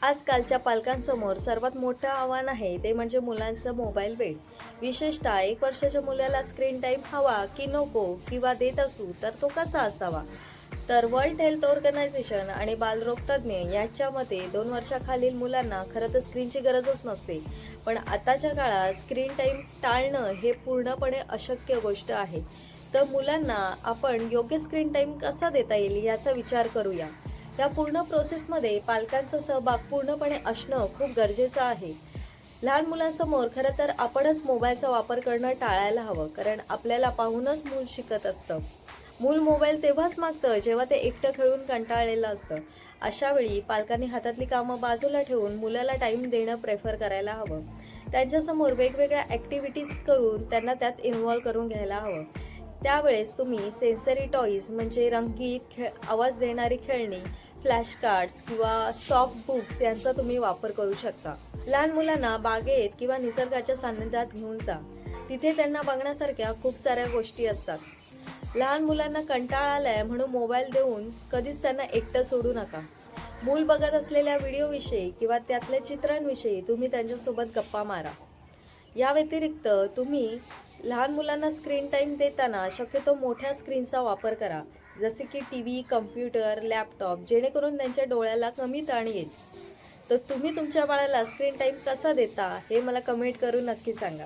आजकालच्या पालकांसमोर सर्वात मोठं आव्हान आहे ते म्हणजे मुलांचं मोबाईल वेळ. विशेषतः 1 वर्षाच्या मुलाला स्क्रीन टाईम हवा की नको किंवा देत असू तर तो कसा असावा. तर वर्ल्ड हेल्थ ऑर्गनायझेशन आणि बालरोग तज्ज्ञ यांच्या मते 2 वर्षाखालील मुलांना खरं तर स्क्रीनची गरजच नसते. पण आताच्या काळात स्क्रीन टाईम टाळणं हे पूर्णपणे अशक्य गोष्ट आहे. तर मुलांना आपण योग्य स्क्रीन टाईम कसा देता येईल याचा विचार करूया. या पूर्ण प्रोसेसमध्ये पालकांचा सहभाग पूर्णपणे असणं खूप गरजेचं आहे. लहान मुलांसमोर खरं तर आपणच मोबाईलचा वापर करणं टाळायला हवं, कारण आपल्याला पाहूनच मूल शिकत असतं. मूल मोबाईल तेव्हाच मागतं जेव्हा ते एकटं खेळून कंटाळलेलं असतं. अशा वेळी पालकांनी हातातली कामं बाजूला ठेवून मुलाला टाईम देणं प्रेफर करायला हवं. त्यांच्यासमोर वेगवेगळ्या ॲक्टिव्हिटीज करून त्यांना त्यात इन्व्हॉल्व करून घ्यायला हवं. त्यावेळेस तुम्ही सेन्सरी टॉईज म्हणजे रंगीत आवाज देणारी खेळणी, फ्लॅश कार्ड्स किंवा सॉफ्ट बुक्स यांचा तुम्ही वापर करू शकता. लहान मुलांना बागेत किंवा निसर्गाच्या सान्निध्यात घेऊन जा. तिथे त्यांना बघण्यासारख्या खूप साऱ्या गोष्टी असतात. लहान मुलांना कंटाळा आलाय म्हणून मोबाईल देऊन कधीच त्यांना एकटं सोडू नका. मूल बघत असलेल्या व्हिडिओविषयी किंवा त्यातल्या चित्रांविषयी तुम्ही त्यांच्यासोबत गप्पा मारा. या व्यतिरिक्त तुम्ही लहान मुलांना स्क्रीन टाईम देताना शक्यतो मोठ्या स्क्रीनचा वापर करा, जसे की टीव्ही, कम्प्युटर, लॅपटॉप, जेणेकरून त्यांच्या डोळ्याला कमी ताण येईल. तर तुम्ही तुमच्या बाळाला स्क्रीन टाईम कसा देता हे मला कमेंट करून नक्की सांगा.